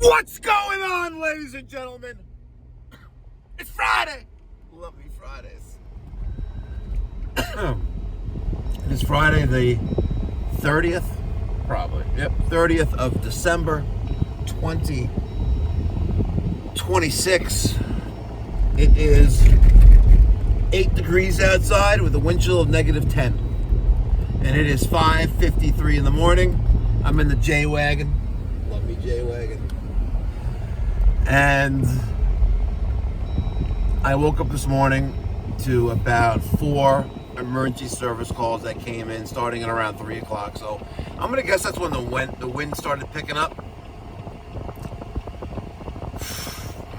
What's going on, ladies and gentlemen? It's Friday. Love me Fridays. It is Friday the 30th, probably. Yep, 30th of December, 2026. It is 8 degrees outside with a wind chill of -10. And it is 5:53 in the morning. I'm in the J-Wagon. Love me J-Wagon. And I woke up this morning to about 4 emergency service calls that came in starting at around 3 o'clock. So I'm gonna guess that's when the wind started picking up.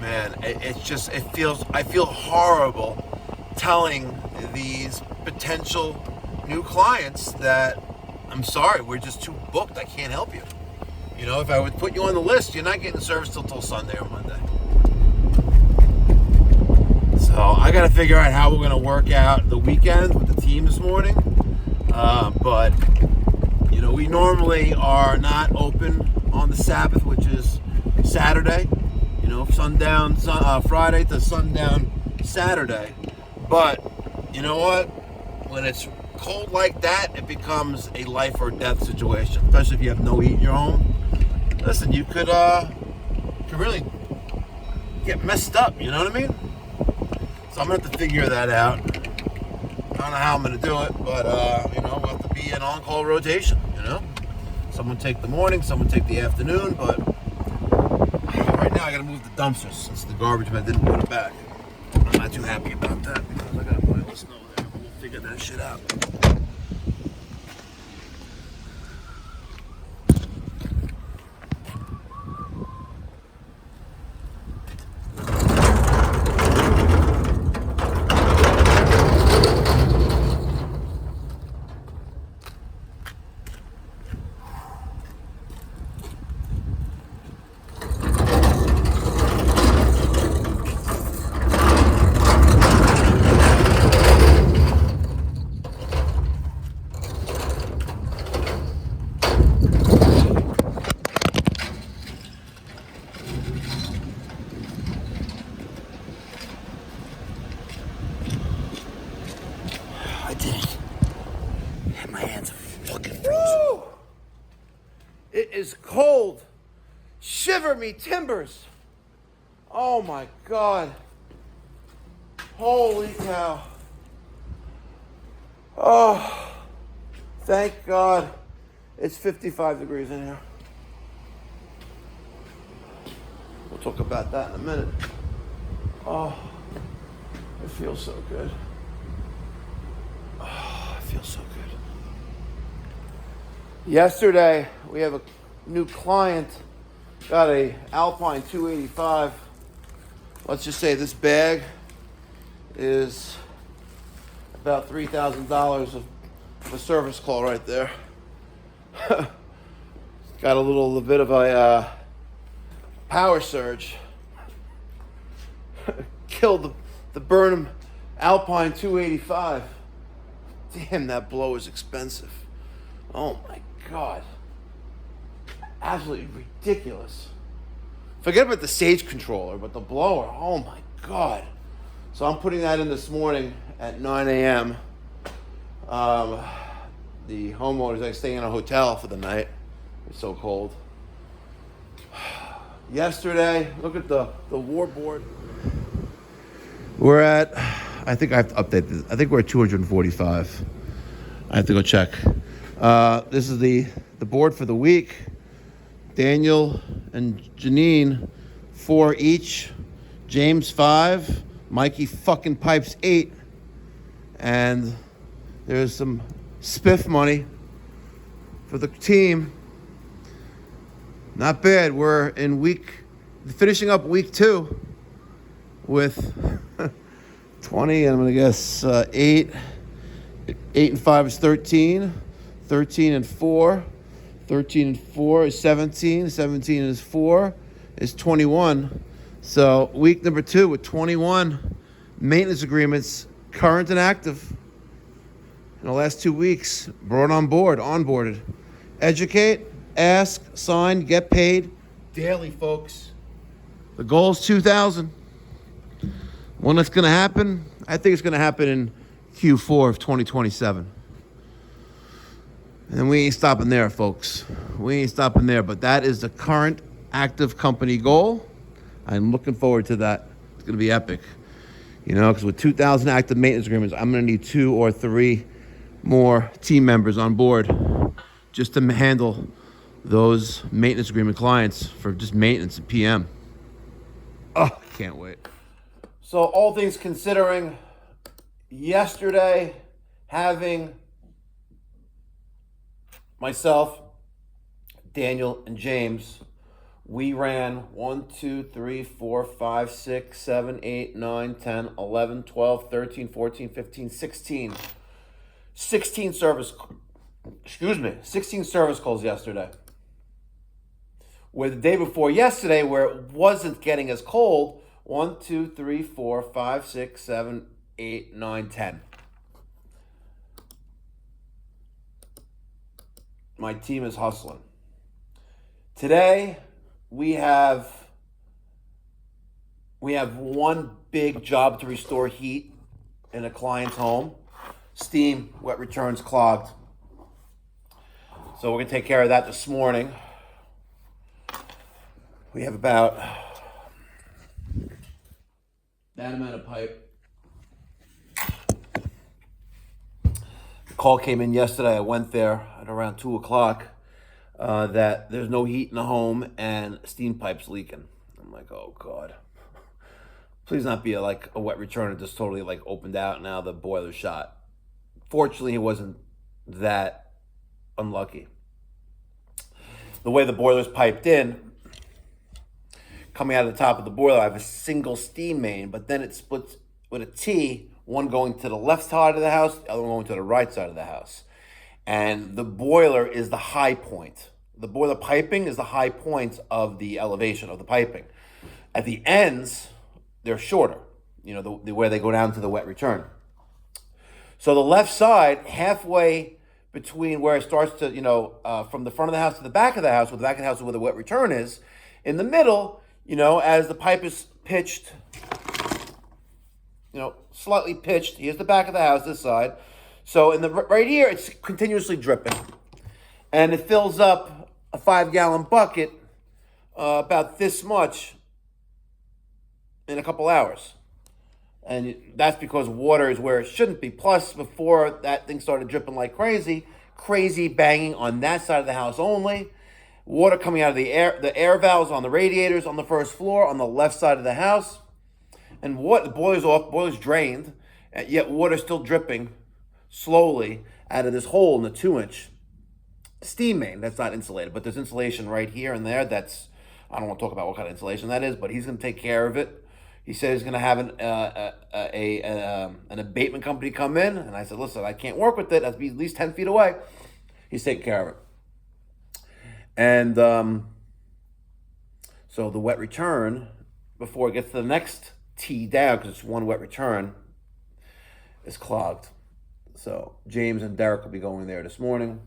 Man, I feel horrible telling these potential new clients that I'm sorry, we're just too booked, I can't help you. You know, if I would put you on the list, you're not getting service till Sunday or Monday. So I got to figure out how we're going to work out the weekend with the team this morning. But, you know, we normally are not open on the Sabbath, which is Saturday. You know, sundown Friday to sundown Saturday. But, you know what? When it's cold like that, it becomes a life or death situation, especially if you have no heat in your home. Listen, you could really get messed up, you know what I mean? So I'm gonna have to figure that out. I don't know how I'm gonna do it, but you know, we'll have to be an on-call rotation, you know? Someone take the morning, someone take the afternoon, but right now I gotta move the dumpsters since the garbage man didn't put it back. I'm not too happy about that because I gotta put all the snow there. We'll figure that shit out. I did it. My hands are fucking frozen. It is cold. Shiver me timbers. Oh my God. Holy cow. Oh, thank God it's 55 degrees in here. We'll talk about that in a minute. Oh, it feels so good. Oh, it feels so good. Yesterday, we have a new client, got a Alpine 285. Let's just say this bag is about $3,000 of a service call right there. Got a little bit of a power surge. Killed the Burnham Alpine 285. Damn, that blow is expensive. Oh my God. Absolutely ridiculous. Forget about the stage controller, but the blower, oh my God. So I'm putting that in this morning at 9 a.m. The homeowners, I stay in a hotel for the night. It's so cold. Yesterday, look at the war board. We're at, I think I have to update this. I think we're at 245. I have to go check. This is the board for the week. Daniel and Janine, 4 each. James, 5. Mikey fucking Pipes, 8. And there's some spiff money for the team. Not bad. We're in finishing up week 2 with 20, and I'm gonna guess 8. 8 and 5 is 13. 13 and 4. 13 and 4 is 17. 17 and 4 is 21. So week number 2 with 21 maintenance agreements, current and active. In the last 2 weeks, brought on board, onboarded. Educate, ask, sign, get paid, daily, folks. The goal is 2,000. When it's going to happen, I think it's going to happen in Q4 of 2027. And we ain't stopping there, folks. We ain't stopping there. But that is the current active company goal. I'm looking forward to that. It's going to be epic. You know, because with 2,000 active maintenance agreements, I'm going to need 2 or 3 more team members on board just to handle those maintenance agreement clients for just maintenance and PM. Oh, I can't wait. So all things considering, yesterday having myself, Daniel, and James, we ran 1, 2, 3, 4, 5, 6, 7, 8, 9, 10, 11, 12, 13, 14, 15, 16. 16 service calls yesterday. Where the day before yesterday, where it wasn't getting as cold, 1, 2, 3, 4, 5, 6, 7, 8, 9, 10. My team is hustling. Today, we have one big job to restore heat in a client's home. Steam, wet returns, clogged. So we're going to take care of that this morning. We have about that amount of pipe. The call came in yesterday. I went there at around 2 o'clock that there's no heat in the home and steam pipe's leaking. I'm like, oh God. Please not be a wet return and just totally opened out and now the boiler's shot. Fortunately, it wasn't that unlucky. The way the boiler's piped in, coming out of the top of the boiler, I have a single steam main, but then it splits with a T, one going to the left side of the house, the other one going to the right side of the house. And the boiler is the high point. The boiler piping is the high point of the elevation of the piping. At the ends, they're shorter, where they go down to the wet return. So the left side, halfway between where it starts to, from the front of the house to the back of the house, where the back of the house is where the wet return is, in the middle, as the pipe is pitched, slightly pitched, here's the back of the house, this side. So right here, it's continuously dripping. And it fills up a 5-gallon bucket about this much in a couple hours. And that's because water is where it shouldn't be. Plus, before that thing started dripping like crazy banging on that side of the house only. Water coming out of the air valves on the radiators on the first floor on the left side of the house. And the boiler's off, boiler's drained, yet water's still dripping slowly out of this hole in the 2-inch steam main. That's not insulated, but there's insulation right here and there. I don't want to talk about what kind of insulation that is, but he's going to take care of it. He said he's going to have an abatement company come in. And I said, listen, I can't work with it. I have to be at least 10 feet away. He's taking care of it. And so the wet return, before it gets to the next T down, because it's one wet return, is clogged. So James and Derek will be going there this morning.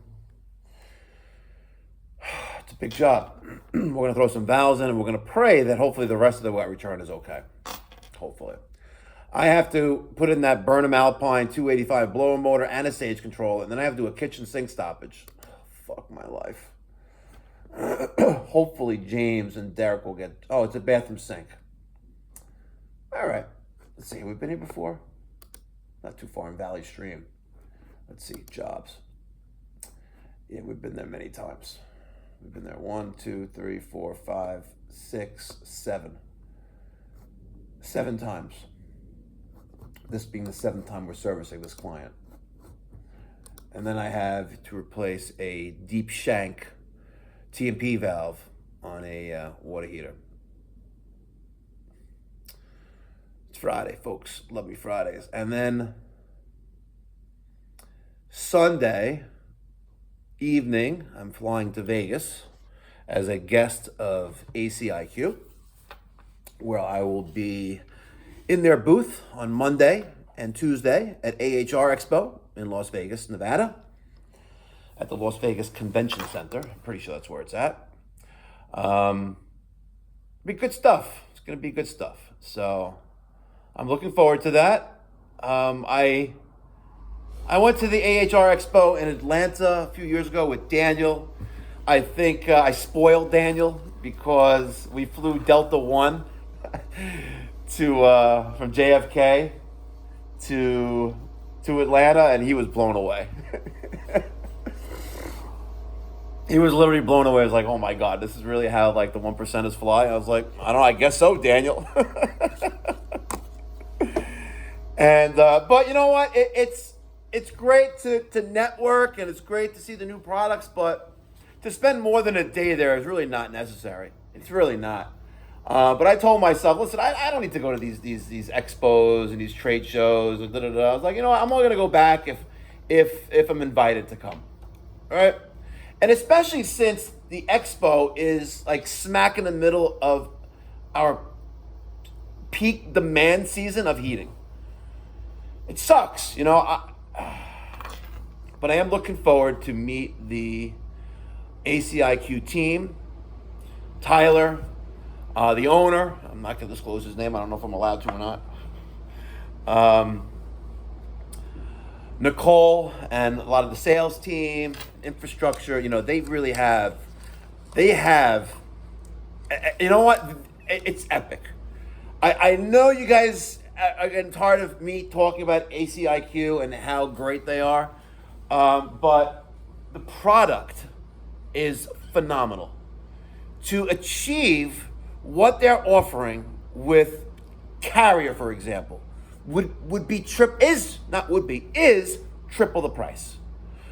It's a big job. We're going to throw some valves in and we're going to pray that hopefully the rest of the wet return is okay. Hopefully. I have to put in that Burnham Alpine 285 blower motor and a stage control, and then I have to do a kitchen sink stoppage. Fuck my life. Hopefully James and Derek will get... Oh, it's a bathroom sink. All right. Let's see. Have we been here before? Not too far in Valley Stream. Let's see. Jobs. Yeah, we've been there many times. We've been there 1, 2, 3, 4, 5, 6, 7. 7 times. This being the 7th time we're servicing this client. And then I have to replace a deep shank T&P valve on a water heater. It's Friday, folks. Love me Fridays. And then Sunday evening, I'm flying to Vegas as a guest of ACIQ, where I will be in their booth on Monday and Tuesday at AHR Expo in Las Vegas, Nevada, at the Las Vegas Convention Center. I'm pretty sure that's where it's at. be good stuff. It's going to be good stuff. So I'm looking forward to that. I went to the AHR Expo in Atlanta a few years ago with Daniel. I think I spoiled Daniel because we flew Delta One from JFK to Atlanta, and he was blown away. He was literally blown away. He was like, "Oh my God, this is really how like the 1%ers fly." I was like, "I don't know. I guess so, Daniel." And but you know what? It's great to network, and it's great to see the new products, but to spend more than a day there is really not necessary. It's really not. But I told myself, listen, I don't need to go to these expos and these trade shows. And I was like, you know what? I'm only gonna go back if I'm invited to come. All right. And especially since the expo is like smack in the middle of our peak demand season of heating. It sucks, you know. But I am looking forward to meet the ACIQ team. Tyler, the owner. I'm not going to disclose his name. I don't know if I'm allowed to or not. Nicole and a lot of the sales team, infrastructure, you know, they have, you know what? It's epic. I know you guys are getting tired of me talking about ACIQ and how great they are, but the product is phenomenal. To achieve what they're offering with Carrier, for example, is triple the price.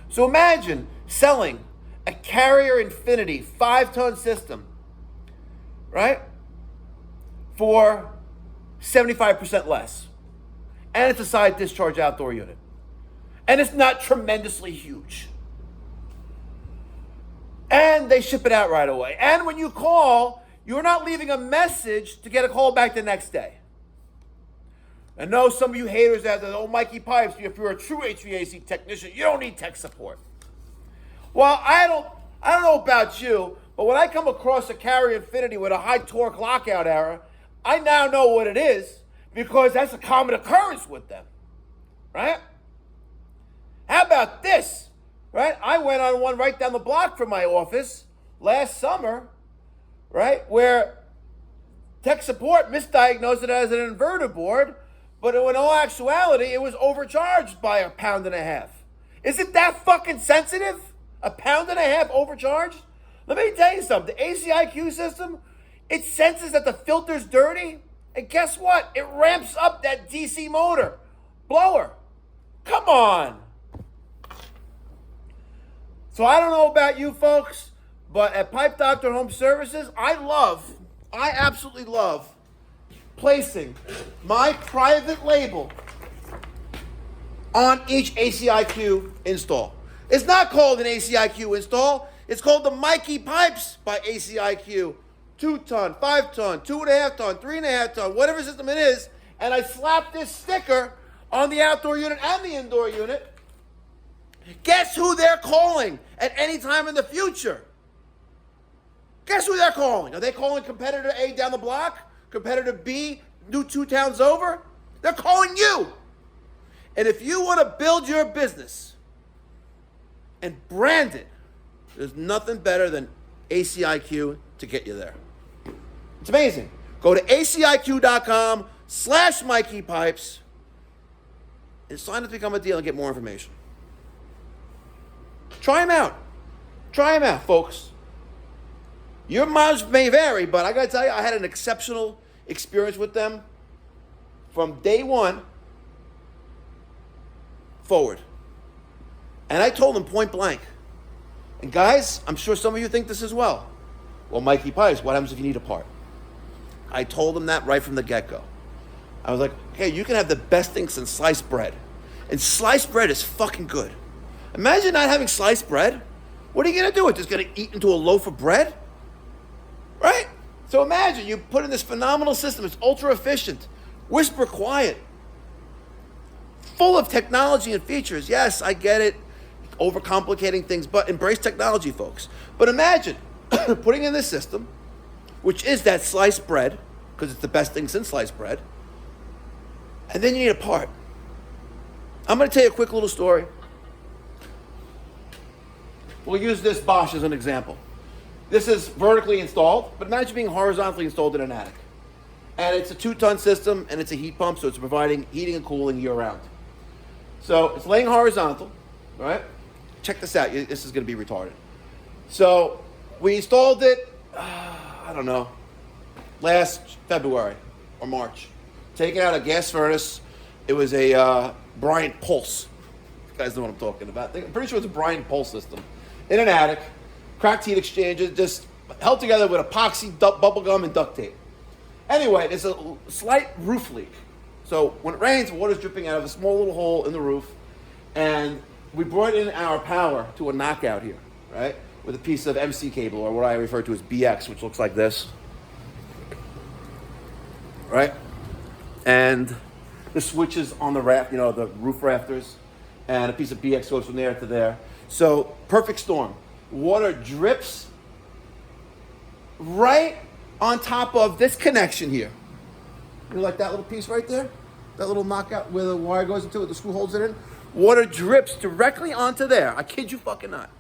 So imagine selling a Carrier Infinity 5-ton system, right, for 75% less. And it's a side discharge outdoor unit. And it's not tremendously huge. And they ship it out right away. And when you call, you're not leaving a message to get a call back the next day. I know some of you haters out there, oh, Mikey Pipes, if you're a true HVAC technician, you don't need tech support. Well, I don't know about you, but when I come across a Carrier Infinity with a high torque lockout error, I now know what it is because that's a common occurrence with them, right? How about this, right? I went on one right down the block from my office last summer, right, where tech support misdiagnosed it as an inverter board, but in all actuality, it was overcharged by £1.50 pounds. Is it that fucking sensitive? £1.50 pounds overcharged? Let me tell you something. The ACIQ system, it senses that the filter's dirty, and guess what? It ramps up that DC motor blower. Come on. So I don't know about you folks, but at Pipe Doctor Home Services, I absolutely love placing my private label on each ACIQ install. It's not called an ACIQ install. It's called the Mikey Pipes by ACIQ. 2-ton, 5-ton, 2.5-ton, 3.5-ton, whatever system it is. And I slap this sticker on the outdoor unit and the indoor unit. Guess who they're calling at any time in the future? Guess who they're calling? Are they calling competitor A down the block? Competitor B, new 2 towns over? They're calling you. And if you want to build your business and brand it, there's nothing better than ACIQ to get you there. It's amazing. Go to aciq.com/Mikey Pipes and sign up to become a deal and get more information. Try them out. Try them out, folks. Your mileage may vary, but I got to tell you, I had an exceptional experience with them from day one forward. And I told them point blank. And guys, I'm sure some of you think this as well. Well, Mikey Pipes, what happens if you need a part? I told them that right from the get-go. I was like, hey, you can have the best thing since sliced bread. And sliced bread is fucking good. Imagine not having sliced bread. What are you going to do? It's just going to eat into a loaf of bread? Right? So imagine you put in this phenomenal system. It's ultra efficient, whisper quiet, full of technology and features. Yes, I get it. Overcomplicating things, but embrace technology, folks. But imagine putting in this system, which is that sliced bread, because it's the best thing since sliced bread. And then you need a part. I'm going to tell you a quick little story. We'll use this Bosch as an example. This is vertically installed, but imagine being horizontally installed in an attic. And it's a 2-ton system, and it's a heat pump, so it's providing heating and cooling year-round. So it's laying horizontal, right? Check this out. This is going to be retarded. So we installed it, I don't know, last February or March. Taking out a gas furnace. It was a Bryant Pulse. You guys know what I'm talking about. I'm pretty sure it's a Bryant Pulse system. In an attic, cracked heat exchangers, just held together with epoxy, bubble gum, and duct tape. Anyway, there's a slight roof leak. So when it rains, water's dripping out of a small little hole in the roof. And we brought in our power to a knockout here, right? With a piece of MC cable, or what I refer to as BX, which looks like this. Right? And the switches on the the roof rafters, and a piece of BX goes from there to there. So, perfect storm. Water drips right on top of this connection here. You know, like that little piece right there? That little knockout where the wire goes into it, the screw holds it in? Water drips directly onto there. I kid you fucking not.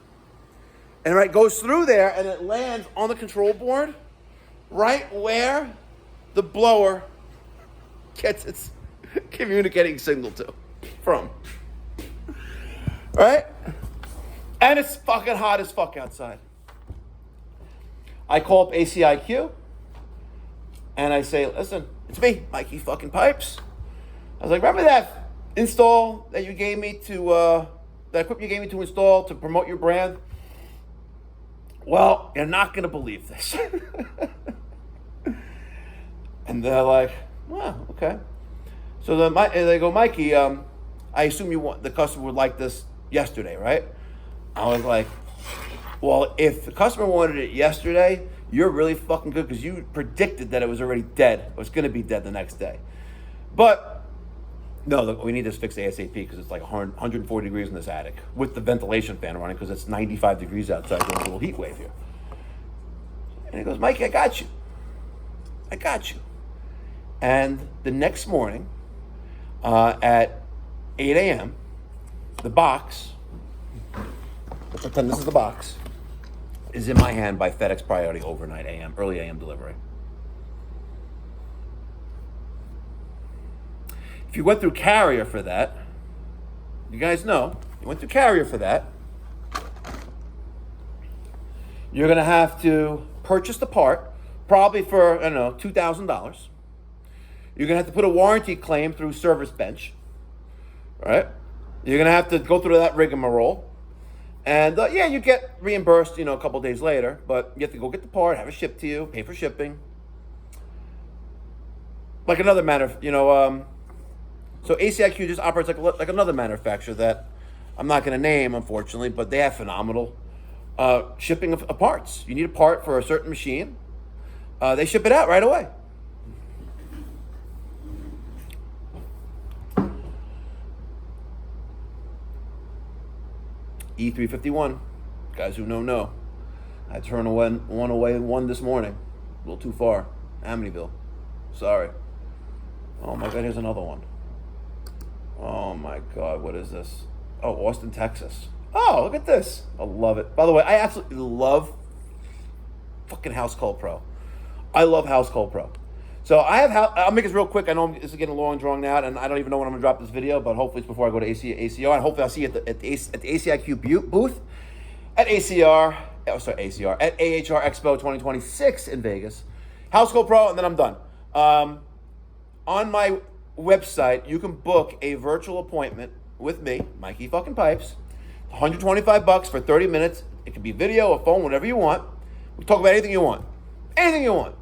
And it goes through there, and it lands on the control board right where the blower gets its communicating signal from. Right? And it's fucking hot as fuck outside. I call up ACIQ, and I say, listen, it's me, Mikey fucking Pipes. I was like, remember that install that you gave me that equipment you gave me to install to promote your brand? Well, you're not going to believe this. And they're like, wow, okay. So they go, Mikey, I assume the customer would like this yesterday, right? I was like, well, if the customer wanted it yesterday, you're really fucking good because you predicted that it was already dead. It was going to be dead the next day. But, no, look, we need this fixed ASAP because it's like 140 degrees in this attic with the ventilation fan running because it's 95 degrees outside. There's a little heat wave here. And he goes, Mikey, I got you. And the next morning at 8 a.m., the box, let's pretend this is the box, is in my hand by FedEx Priority overnight early AM delivery. If you went through carrier for that, you guys know, you went through carrier for that, you're going to have to purchase the part, probably for, I don't know, $2,000. You're going to have to put a warranty claim through Service Bench, right? You're going to have to go through that rigmarole. And you get reimbursed, a couple days later, but you have to go get the part, have it shipped to you, pay for shipping. Like another so ACIQ just operates like another manufacturer that I'm not going to name, unfortunately, but they have phenomenal shipping of parts. You need a part for a certain machine, they ship it out right away. E351, guys who know. I turned one away this morning. A little too far. Amityville. Sorry. Oh my God, here's another one. Oh my God, what is this? Oh, Austin, Texas. Oh, look at this. I love it. By the way, I absolutely love fucking House Call Pro. I love House Call Pro. So I'll make this real quick. I know this is getting long and drawn out, and I don't even know when I'm going to drop this video, but hopefully it's before I go to ACR, and hopefully I'll see you at the ACIQ booth at at AHR Expo 2026 in Vegas. House Call Pro, and then I'm done. On my website, you can book a virtual appointment with me, Mikey fucking Pipes. $125 for 30 minutes. It can be video or phone, whatever you want. We talk about anything you want. Anything you want.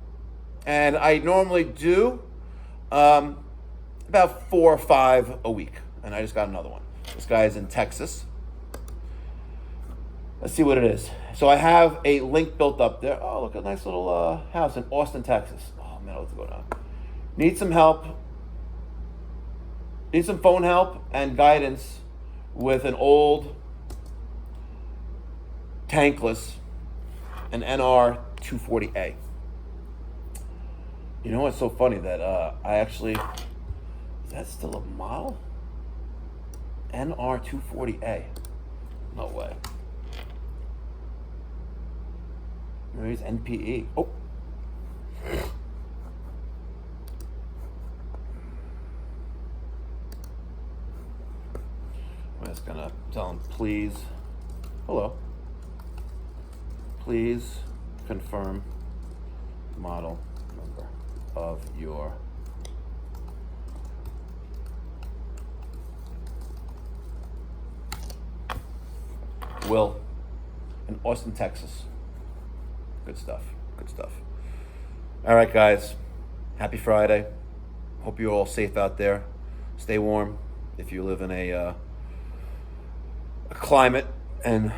And I normally do about 4 or 5 a week. And I just got another one. This guy is in Texas. Let's see what it is. So I have a link built up there. Oh, look, a nice little house in Austin, Texas. Oh, man, what's going on? Need some help. Need some phone help and guidance with an old tankless, an NR 240A. You know what's so funny that I actually, is that still a model? NR240A. No way. There's NPE. Oh. I'm just gonna tell him, please, hello, please confirm model number of your Will in Austin, Texas. Good stuff. Good stuff. All right, guys. Happy Friday. Hope you're all safe out there. Stay warm if you live in a climate and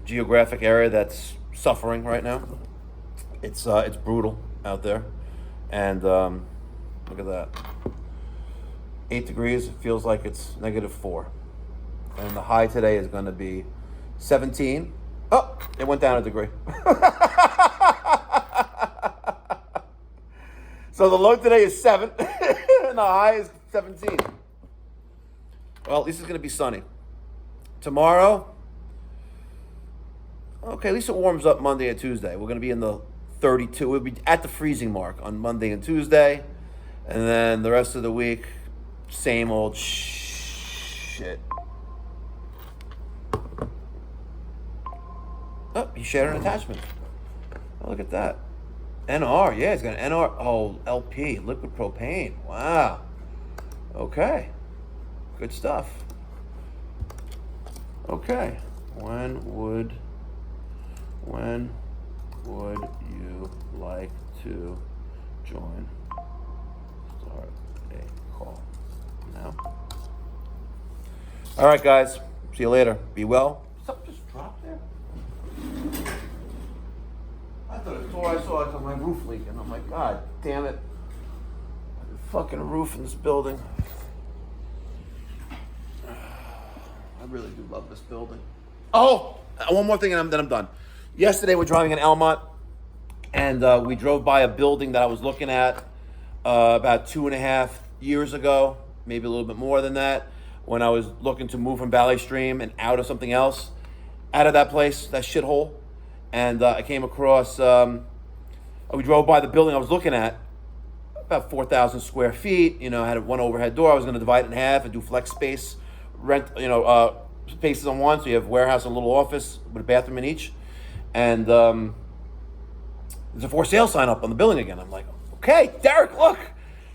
geographic area that's suffering right now. It's brutal out there, and look at that. 8 degrees. It feels like it's -4, and the high today is going to be 17. Oh, it went down a degree. So the low today is 7, and the high is 17. Well, at least it's going to be sunny. Tomorrow, okay, at least it warms up Monday and Tuesday. We're going to be in the 32. We'll be at the freezing mark on Monday and Tuesday. And then the rest of the week, same old shit. Oh, he shared an attachment. Oh, look at that. NR, yeah, it's got an NR. Oh, LP, liquid propane. Wow. Okay. Good stuff. Okay. When would you like to join? Start a call now. All right, guys. See you later. Be well. Something just dropped there. I thought it was all I saw. I saw my roof leaking. I'm like, God damn it. Fucking roof in this building. I really do love this building. Oh, one more thing and then I'm done. Yesterday we're driving in Elmont, and we drove by a building that I was looking at about 2.5 years ago, maybe a little bit more than that, when I was looking to move from Valley Stream and out of something else, out of that place, that shithole. And I came across, we drove by the building I was looking at, about 4,000 square feet, you know, had one overhead door. I was going to divide it in half and do flex space, rent, spaces on one, so you have warehouse and a little office with a bathroom in each. And there's a for sale sign up on the building again. I'm like, okay, Derek, look.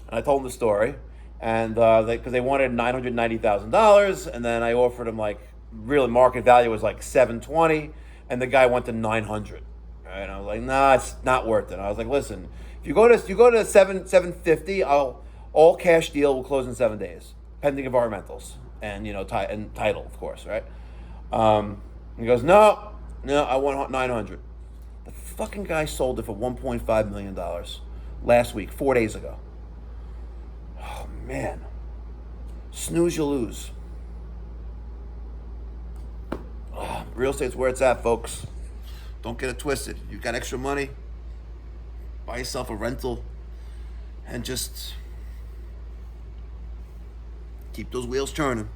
And I told him the story. And because they wanted $990,000, and then I offered him, like, really market value was like $720, and the guy went to $900. Right? And I was like, nah, it's not worth it. I was like, listen, if you go to $750, all cash deal will close in 7 days, pending environmentals and and title, of course, right? He goes, no, I want $900. The fucking guy sold it for $1.5 million last week, 4 days ago. Oh man, snooze you lose. Real estate's where it's at, folks. Don't get it twisted. You got extra money, buy yourself a rental, and just keep those wheels turning.